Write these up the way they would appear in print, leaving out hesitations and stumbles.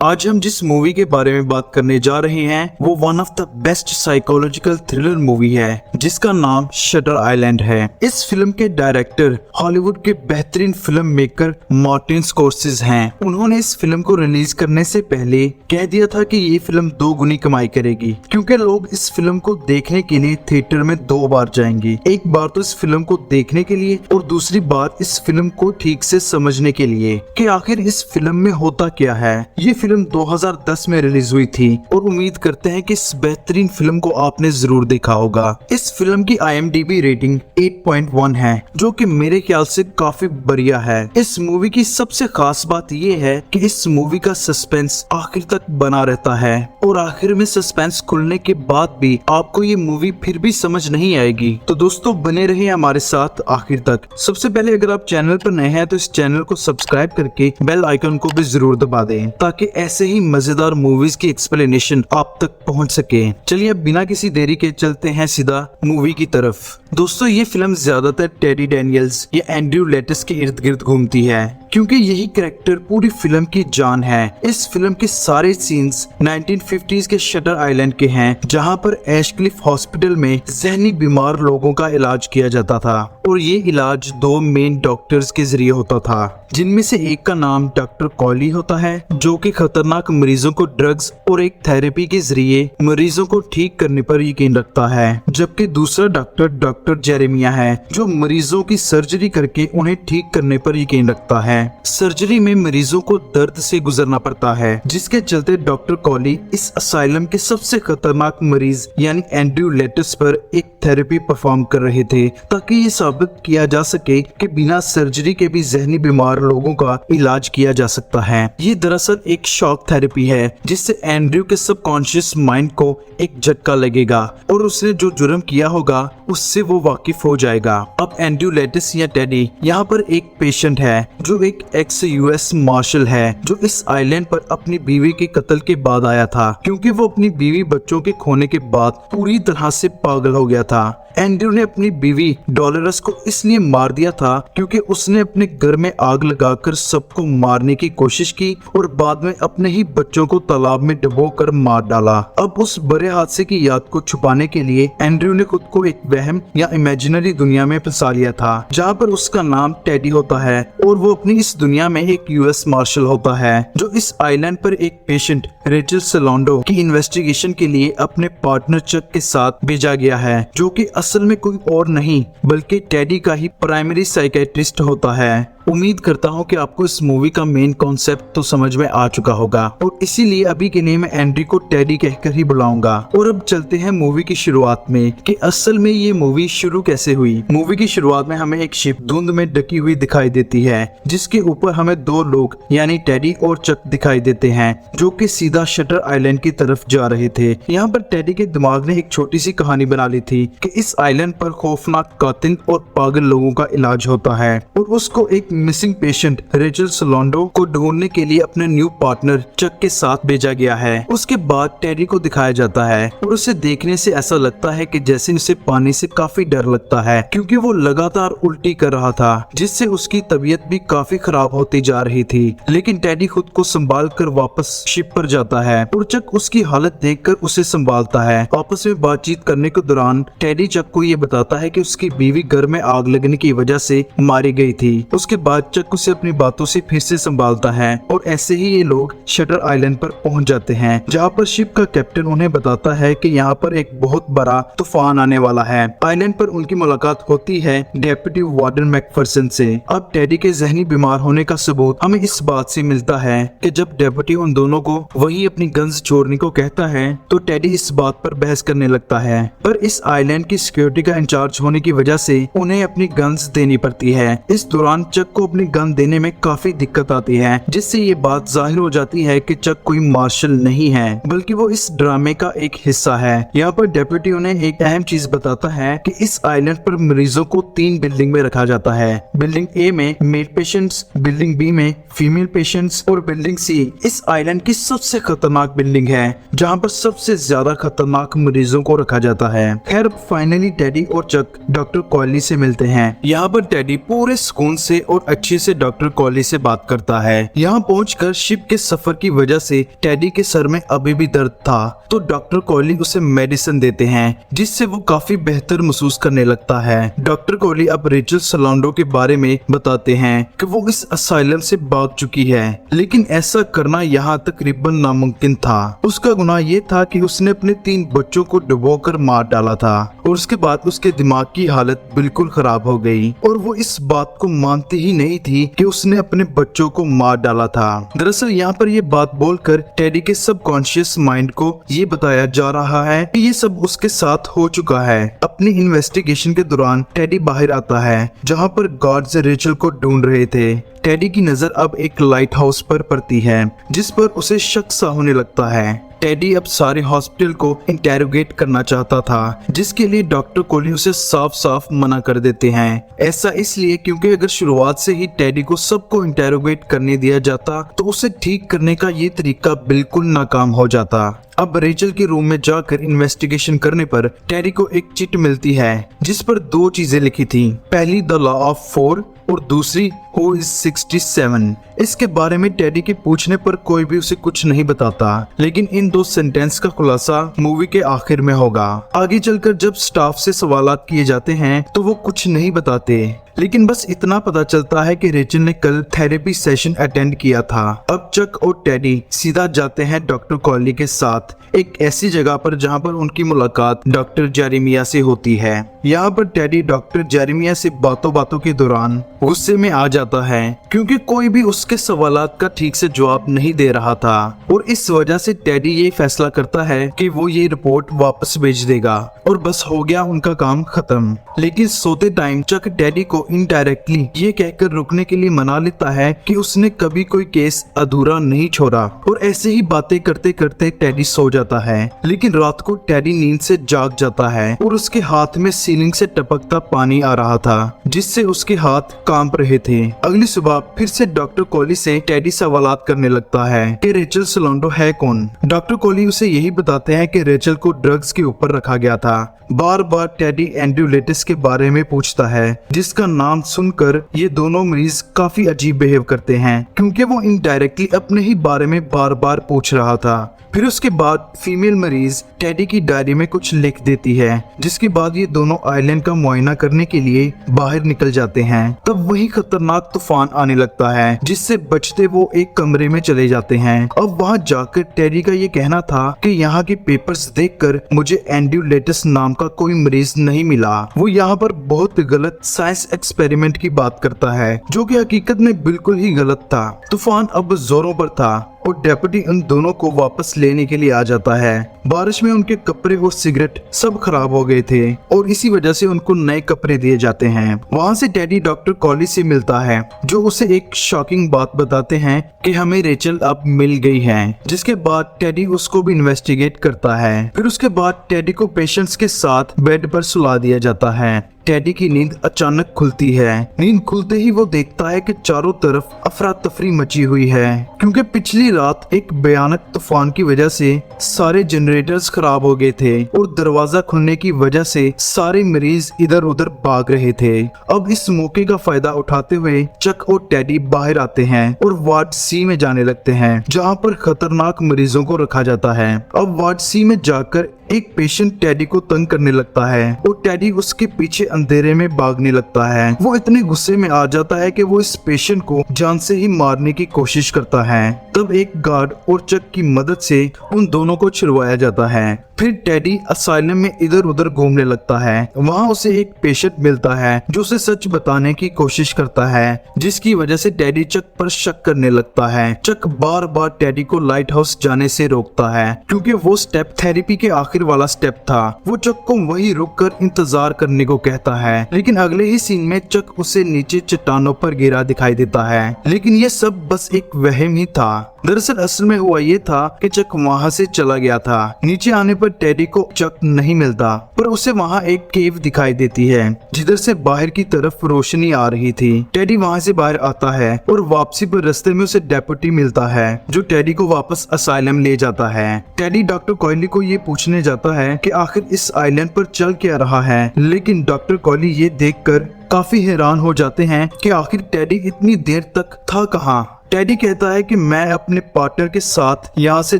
आज हम जिस मूवी के बारे में बात करने जा रहे हैं वो one of the best psychological thriller movie है जिसका नाम शटर आइलैंड है। इस फिल्म के डायरेक्टर हॉलीवुड के बेहतरीन फिल्म मेकर मार्टिन स्कॉर्सेज़ हैं। उन्होंने इस फिल्म को रिलीज करने से पहले कह दिया था कि ये फिल्म 2 गुनी कमाई करेगी क्योंकि लोग इस फिल्म को देखने के लिए थिएटर में 2 बार जाएंगे। एक बार तो इस फिल्म को देखने के लिए और दूसरी बार इस फिल्म को ठीक से समझने के लिए कि आखिर इस फिल्म में होता क्या है। ये फिल्म 2010 में रिलीज हुई थी और उम्मीद करते हैं कि इस बेहतरीन फिल्म को आपने जरूर देखा होगा। इस फिल्म की IMDb रेटिंग 8.1 है जो कि मेरे ख्याल से काफी बढ़िया है। इस मूवी की सबसे खास बात ये है कि इस मूवी का सस्पेंस आखिर तक बना रहता है और आखिर में सस्पेंस खुलने के बाद भी आपको ये मूवी फिर भी समझ नहीं आएगी। तो दोस्तों बने रहिए हमारे साथ आखिर तक। सबसे पहले अगर आप चैनल पर नए हैं तो इस चैनल को सब्सक्राइब करके बेल आइकन को भी जरूर दबा दें ताकि ऐसे ही मजेदार मूवीज की एक्सप्लेनेशन आप तक पहुंच सके। चलिए अब बिना किसी देरी के चलते हैं सीधा मूवी की तरफ। दोस्तों ये फिल्म ज्यादातर टेडी डेनियल्स या एंड्रयू लेटिस के इर्द गिर्द घूमती है क्योंकि यही कैरेक्टर पूरी फिल्म की जान है। इस फिल्म के सारे सीन्स 1950s के शटर आइलैंड के हैं जहां पर एशक्लिफ हॉस्पिटल में जहनी बीमार लोगों का इलाज किया जाता था और ये इलाज 2 मेन डॉक्टर्स के जरिए होता था जिनमें से एक का नाम डॉक्टर कॉली होता है जो कि खतरनाक मरीजों को ड्रग्स और एक थेरेपी के जरिए मरीजों को ठीक करने पर यकीन रखता है, जबकि दूसरा डॉक्टर जेरेमिया है जो मरीजों की सर्जरी करके उन्हें ठीक करने पर यकीन रखता है। सर्जरी में मरीजों को दर्द से गुजरना पड़ता है जिसके चलते डॉक्टर कॉली इस असाइलम के सबसे खतरनाक मरीज यानी एंड्रयू लेटिस पर एक थेरेपी परफॉर्म कर रहे थे ताकि ये साबित किया जा सके कि बिना सर्जरी के भी जहनी बीमार लोगों का इलाज किया जा सकता है। ये दरअसल एक शॉक थेरेपी है जिससे एंड्रयू के सबकॉन्शियस माइंड को एक झटका लगेगा और उसने जो जुर्म किया होगा उससे वो वाकिफ हो जाएगा। अब एंड्रयू लेटिस या टेडी यहाँ पर एक पेशेंट है जो एक एक्स US मार्शल है जो इस आइलैंड पर अपनी बीवी के कत्ल के बाद आया था क्योंकि वो अपनी बीवी बच्चों के खोने के बाद पूरी तरह से पागल हो गया था। एंड्रयू ने अपनी बीवी डॉलरस को इसलिए मार दिया था क्योंकि उसने अपने घर में आग लगाकर सबको मारने की कोशिश की और बाद में अपने ही बच्चों को तालाब में डुबोकर मार डाला। अब उस बुरे हादसे की याद को छुपाने के लिए एंड्रयू ने खुद को एक वहम या इमेजिनरी दुनिया में फंसा लिया था जहाँ पर उसका नाम टेडी होता है और वो अपनी इस दुनिया में एक US मार्शल होता है जो इस आइलैंड पर एक पेशेंट रेचल सलोंडो की इन्वेस्टिगेशन के लिए अपने पार्टनर चक के साथ भेजा गया है जो कि असल में कोई और नहीं बल्कि टेडी का ही प्राइमरी साइकेट्रिस्ट होता है। उम्मीद करता हूँ कि आपको इस मूवी का मेन कॉन्सेप्ट तो समझ में आ चुका होगा और इसीलिए अभी के लिए मैं एंड्री को टेडी कहकर ही बुलाऊंगा। और अब चलते हैं मूवी की शुरुआत में कि असल में ये मूवी शुरू कैसे हुई। मूवी की शुरुआत में हमें एक शिप धुंध में ढकी हुई दिखाई देती है जिसके ऊपर हमें 2 लोग यानी टेडी और चक दिखाई देते हैं जो कि सीधा शटर आइलैंड की तरफ जा रहे थे। यहाँ पर टेडी के दिमाग ने एक छोटी सी कहानी बना ली थी कि इस आइलैंड पर खौफनाक कातिल और पागल लोगों का इलाज होता है और उसको एक मिसिंग पेशेंट रेचल सलोंडो को ढूंढने के लिए अपने न्यू पार्टनर चक के साथ भेजा गया है। उसके बाद टेडी को दिखाया जाता है और उसे देखने से ऐसा लगता है कि जैसे उसे पानी से काफी डर लगता है क्योंकि वो लगातार उल्टी कर रहा था जिससे उसकी तबीयत भी काफी खराब होती जा रही थी। लेकिन टेडी खुद को संभाल कर वापस शिप पर जाता है और चक उसकी हालत देखकर उसे संभालता है। आपस में बातचीत करने के दौरान टेडी चक को ये बताता है कि उसकी बीवी घर में आग लगने की वजह से मारी गई थी। उसके बाद चक उसे अपनी बातों से फिर से संभालता है और ऐसे ही ये लोग शटर आइलैंड पर पहुंच जाते हैं जहां पर शिप का कैप्टन उन्हें बताता है कि यहाँ पर एक बहुत बड़ा तूफान आने वाला है। आइलैंड पर उनकी मुलाकात होती है डेप्यूटी वार्डन मैकफरसन से। अब टेडी के जहनी बीमार होने का सबूत हमें इस बात से मिलता है कि जब डेप्यूटी उन दोनों को वही अपनी गन्स छोड़ने को कहता है तो टेडी इस बात पर बहस करने लगता है पर इस आइलैंड की सिक्योरिटी का इंचार्ज होने की वजह से उन्हें अपनी गन्स देनी पड़ती है। इस दौरान चक को अपनी गन देने में काफी दिक्कत आती है जिससे ये बात जाहिर हो जाती है कि चक कोई मार्शल नहीं है बल्कि वो इस ड्रामे का एक हिस्सा है। यहाँ पर डेप्यूटी उन्हें एक अहम चीज बताता है कि इस आइलैंड पर मरीजों को 3 बिल्डिंग में रखा जाता है। बिल्डिंग A में मेल पेशेंट्स, बिल्डिंग B में फीमेल पेशेंट्स और बिल्डिंग C इस आइलैंड की सबसे खतरनाक बिल्डिंग है जहाँ पर सबसे ज्यादा खतरनाक मरीजों को रखा जाता है। खैर फाइनली फाइनली टेडी और चक डॉक्टर कॉली से मिलते हैं। यहाँ पर टेडी पूरे सुकून से और अच्छे से डॉक्टर कॉली से बात करता है। यहाँ पहुंचकर शिप के सफर की वजह से टेडी के सर में अभी भी दर्द था, तो डॉक्टर कॉली उसे मेडिसिन देते हैं, जिससे वो काफी बेहतर महसूस करने लगता है। डॉक्टर कॉली अब रेचल सलांडो के बारे में बताते हैं कि वो इस असाइलम से भाग चुकी है, लेकिन ऐसा करना यहाँ तकरीबन नामुमकिन था। उसका गुनाह ये था कि उसने अपने 3 बच्चों को डुबोकर मार डाला था और उसके बाद उसके दिमाग की हालत बिल्कुल खराब हो गई और वो इस बात को मानती ही नहीं थी कि उसने अपने बच्चों को मार डाला था। दरअसल यहाँ पर ये बात बोलकर टेडी के सबकॉन्शियस माइंड को ये बताया जा रहा है कि ये सब उसके साथ हो चुका है। अपनी इन्वेस्टिगेशन के दौरान टेडी बाहर आता है, जहाँ पर गार्ड्स रेचल को ढूंढ रहे थे। टेडी की नजर अब एक लाइट हाउस पर पड़ती है, जिस पर उसे शक सा होने लगता है। टेडी अब सारे हॉस्पिटल को इंटेरोगेट करना चाहता था, जिसके लिए डॉक्टर कोली उसे साफ साफ मना कर देते हैं। ऐसा इसलिए क्योंकि अगर शुरुआत से ही टेडी को सबको इंटेरोगेट करने दिया जाता तो उसे ठीक करने का ये तरीका बिल्कुल नाकाम हो जाता। अब रेचल के रूम में जाकर इन्वेस्टिगेशन करने पर टेडी को एक चिट मिलती है, जिस पर 2 चीजें लिखी थी। पहली द लॉ ऑफ 4 और दूसरी हु इज 67। इसके बारे में टेडी के पूछने पर कोई भी उसे कुछ नहीं बताता, लेकिन इन 2 सेंटेंस का खुलासा मूवी के आखिर में होगा। आगे चलकर जब स्टाफ से सवालात किए जाते हैं तो वो कुछ नहीं बताते, लेकिन बस इतना पता चलता है कि रेचल ने कल थेरेपी सेशन अटेंड किया था। अब चक और टेडी सीधा जाते हैं डॉक्टर कॉली के साथ एक ऐसी जगह पर जहां पर उनकी मुलाकात डॉक्टर जेरेमिया से होती है। यहाँ पर टेडी डॉक्टर जेरेमिया से बातों बातों के दौरान गुस्से में आ जाता है, क्योंकि कोई भी उसके सवालात का ठीक से जवाब नहीं दे रहा था, और इस वजह से टेडी ये फैसला करता है कि वो ये रिपोर्ट वापस भेज देगा और बस हो गया उनका काम खत्म। लेकिन सोते टाइम चक टेडी को इनडायरेक्टली ये कहकर रुकने के लिए मना लेता है कि उसने कभी कोई केस अधूरा नहीं छोड़ा, और ऐसे ही बातें करते करते टेडी सो जाता है। लेकिन रात को टेडी नींद से जाग जाता है और उसके हाथ में सीलिंग से टपकता पानी आ रहा था, जिससे उसके हाथ कांप रहे थे। अगली सुबह फिर से डॉक्टर कोली से टेडी सवालात करने लगता है कि रेचल सलांडो है कौन। डॉक्टर कोली उसे यही बताते हैं कि रेचल को ड्रग्स के ऊपर रखा गया था। बार बार टेडी एंड्रूलेटिस के बारे में पूछता है, जिसका नाम सुनकर ये दोनों मरीज काफी अजीब बिहेव करते हैं, क्योंकि वो इनडायरेक्टली अपने ही बारे में बार बार पूछ रहा था। फिर उसके बाद फीमेल मरीज टेडी की डायरी में कुछ लिख देती है, जिसके बाद ये दोनों आइलैंड का मुआयना करने के लिए बाहर निकल जाते हैं। तब वही खतरनाक तूफान आने लगता है, जिससे बचते वो एक कमरे में चले जाते हैं। अब वहाँ जाकर टेडी का ये कहना था कि यहाँ के पेपर्स देखकर मुझे एंड्रूलेटिस नाम का कोई मरीज नहीं मिला। वो यहाँ पर बहुत गलत साइंस एक्सपेरिमेंट की बात करता है, जो कि हकीकत में बिल्कुल ही गलत था। तूफान अब जोरों पर था और डेप्यूटी उन दोनों को वापस लेने के लिए आ जाता है। बारिश में उनके कपड़े और सिगरेट सब खराब हो गए थे और इसी वजह से उनको नए कपड़े दिए जाते हैं। वहाँ से टेडी डॉक्टर कॉली से मिलता है, जो उसे एक शॉकिंग बात बताते हैं कि हमें रेचल अब मिल गई है, जिसके बाद टेडी उसको भी इन्वेस्टिगेट करता है। फिर उसके बाद टेडी को पेशेंट्स के साथ बेड पर सुला दिया जाता है। टेडी की नींद अचानक खुलती है। नींद खुलते ही वो देखता है कि चारों तरफ अफरा तफरी मची हुई है, क्योंकि पिछली रात एक भयानक तूफान की वजह से सारे जनरेटर्स खराब हो गए थे और दरवाजा खुलने की वजह से सारे मरीज इधर उधर भाग रहे थे। अब इस मौके का फायदा उठाते हुए चक और टेडी बाहर आते हैं और वार्ड सी में जाने लगते हैं, जहाँ पर खतरनाक मरीजों को रखा जाता है। अब वार्ड सी में जाकर एक पेशेंट टेडी को तंग करने लगता है और टेडी उसके पीछे अंधेरे में भागने लगता है। वो इतने गुस्से में आ जाता है कि वो इस पेशेंट को जान से ही मारने की कोशिश करता है। तब एक गार्ड और चक की मदद से उन दोनों को छुड़वाया जाता है। फिर टेडी असाइलम में इधर उधर घूमने लगता है। वहाँ उसे एक पेशेंट मिलता है जो उसे सच बताने की कोशिश करता है, जिसकी वजह से टेडी चक पर शक करने लगता है। चक बार बार टेडी को लाइट हाउस जाने से रोकता है, क्योंकि वो स्टेप थेरेपी के आखिर वाला स्टेप था। वो चक को वहीं रुककर इंतजार करने को कहता है, लेकिन अगले ही सीन में चक उसे नीचे चट्टानों पर गिरा दिखाई देता है। लेकिन ये सब बस एक वहम ही था। दरअसल असल में हुआ ये था कि चक वहाँ से चला गया था। नीचे आने पर पर टेडी को चक नहीं मिलता, पर उसे वहाँ एक केव दिखाई देती है जिधर से बाहर की तरफ रोशनी आ रही थी। टेडी वहाँ से बाहर आता है और वापसी पर रास्ते में उसे डेप्यूटी मिलता है जो टेडी को वापस असाइलम ले जाता है। टेडी डॉक्टर कॉयली को ये पूछने जाता है कि आखिर इस आइलैंड पर चल क्या रहा है, लेकिन डॉक्टर कॉयली ये देखकर काफी हैरान हो जाते हैं कि आखिर टेडी इतनी देर तक था कहाँ। टेडी कहता है कि मैं अपने पार्टनर के साथ यहाँ से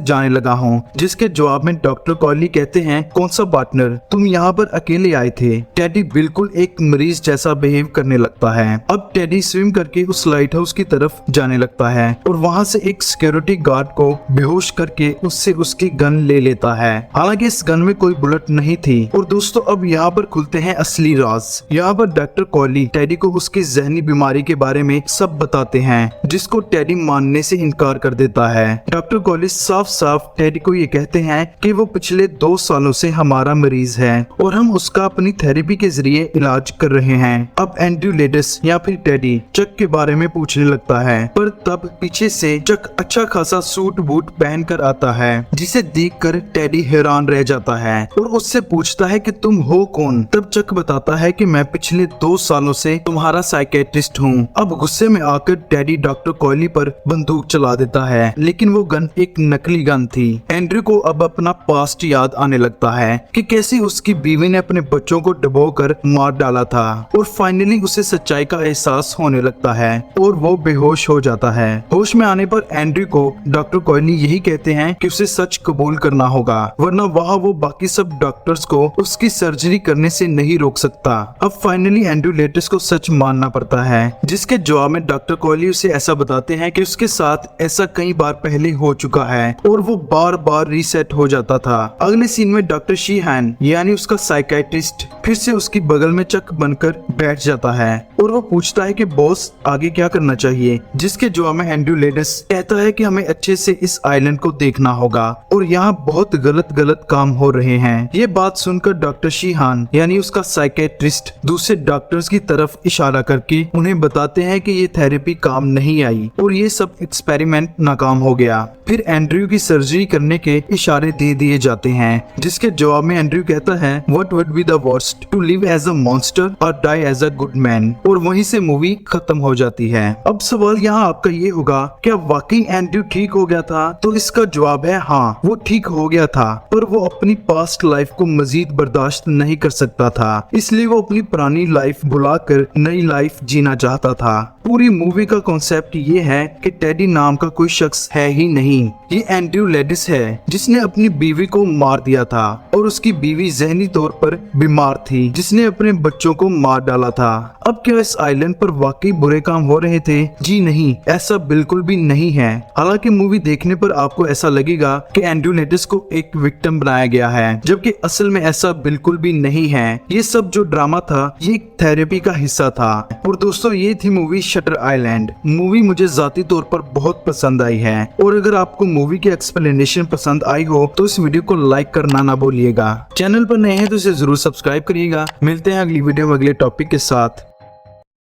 जाने लगा हूँ, जिसके जवाब में डॉक्टर कॉयली कहते हैं कौन सा पार्टनर, तुम यहाँ पर अकेले आए थे। टेडी बिल्कुल एक मरीज जैसा बिहेव करने लगता है। अब टेडी स्विम करके उस लाइट हाउस की तरफ जाने लगता है और वहाँ से एक सिक्योरिटी गार्ड को बेहोश करके उससे उसकी गन ले लेता है। हालांकि इस गन में कोई बुलेट नहीं थी। और दोस्तों अब यहाँ पर खुलते हैं असली राज। यहाँ पर डॉक्टर कॉयली टेडी को उसकी जहनी बीमारी के बारे में सब बताते हैं, जिसको टेडी मानने से इनकार कर देता है। डॉक्टर कॉयली साफ साफ टेडी को ये कहते हैं कि वो पिछले 2 सालों से हमारा मरीज है और हम उसका अपनी थेरेपी के जरिए इलाज कर रहे हैं। अब एंड्रयू लेडिस या फिर टेडी चक के बारे में पूछने लगता है, पर तब पीछे से चक अच्छा खासा सूट बूट पहन कर आता है, जिसे देखकर टेडी हैरान रह जाता है और उससे पूछता है कि तुम हो कौन। तब चक बताता है कि मैं पिछले 2 सालों से तुम्हारा साइकेट्रिस्ट हूँ। अब गुस्से में आकर टेडी डॉक्टर कॉयली पर बंदूक चला देता है, लेकिन वो गन एक नकली गन थी। एंड्रयू को अब अपना पास्ट याद आने लगता है कि कैसे उसकी बीवी ने अपने बच्चों को डुबोकर मार डाला था और फाइनली उसे सच्चाई का एहसास होने लगता है और वो बेहोश हो जाता है। होश में आने पर एंड्रयू को डॉक्टर कॉयली यही कहते हैं कि उसे सच कबूल करना होगा, वरना वहाँ वो बाकी सब डॉक्टर्स को उसकी सर्जरी करने से नहीं रोक सकता। अब फाइनली एंड्रयू लेटिस को सच मानना पड़ता है, जिसके जवाब में डॉक्टर कॉयली उसे ऐसा बताते हैं कि उसके साथ ऐसा कई बार पहले हो चुका है और वो बार बार रीसेट हो जाता था। अगले सीन में डॉक्टर शीहान यानी उसका साइकेट्रिस्ट फिर से उसकी बगल में चक बनकर बैठ जाता है और वो पूछता है कि बॉस आगे क्या करना चाहिए, जिसके जवाब में एंड्रयू लेटिस कहता है कि हमें अच्छे से इस आइलैंड को देखना होगा और यहाँ बहुत गलत काम हो रहे हैं। ये बात सुनकर डॉक्टर शीहान यानी उसका साइकेट्रिस्ट दूसरे डॉक्टर्स की तरफ इशारा करके उन्हें बताते हैं कि ये थेरेपी काम नहीं आई और ये सब एक्सपेरिमेंट नाकाम हो गया। फिर एंड्रयू की सर्जरी करने के इशारे दे दिए जाते हैं, जिसके जवाब में एंड्रयू कहता है what would be the worst, to live as a monster और die as a good man. और वहीं से मूवी खत्म हो जाती है। अब सवाल यहाँ आपका ये होगा, क्या वाकई एंड्रयू ठीक हो गया था? तो इसका जवाब है हाँ, वो ठीक हो गया था, पर वो अपनी पास्ट लाइफ को मजीद बर्दाश्त नहीं कर सकता था, इसलिए वो अपनी पुरानी लाइफ भुलाकर नई लाइफ जीना चाहता था। पूरी मूवी का कॉन्सेप्ट ये है कि टेडी नाम का कोई शख्स है ही नहीं, ये एंड्रयू लेडिस है जिसने अपनी बीवी को मार दिया था और उसकी बीवी जहनी तौर पर बीमार थी, जिसने अपने बच्चों को मार डाला था। अब क्या इस आइलैंड पर वाकई बुरे काम हो रहे थे? जी नहीं, ऐसा बिल्कुल भी नहीं है। हालांकि मूवी देखने पर आपको ऐसा लगेगा कि एंड्रयू लेडिस को एक विक्टिम बनाया गया है, जबकि असल में ऐसा बिल्कुल भी नहीं है। ये सब जो ड्रामा था ये एक थेरेपी का हिस्सा था। और दोस्तों ये थी मूवी शटर आइलैंड। मूवी मुझे जाती तौर पर बहुत पसंद आई है और अगर आपको मूवी की एक्सप्लेनेशन पसंद आई हो तो इस वीडियो को लाइक करना ना भूलिएगा। चैनल पर नए हैं तो इसे जरूर सब्सक्राइब करिएगा। मिलते हैं अगली वीडियो में अगले टॉपिक के साथ।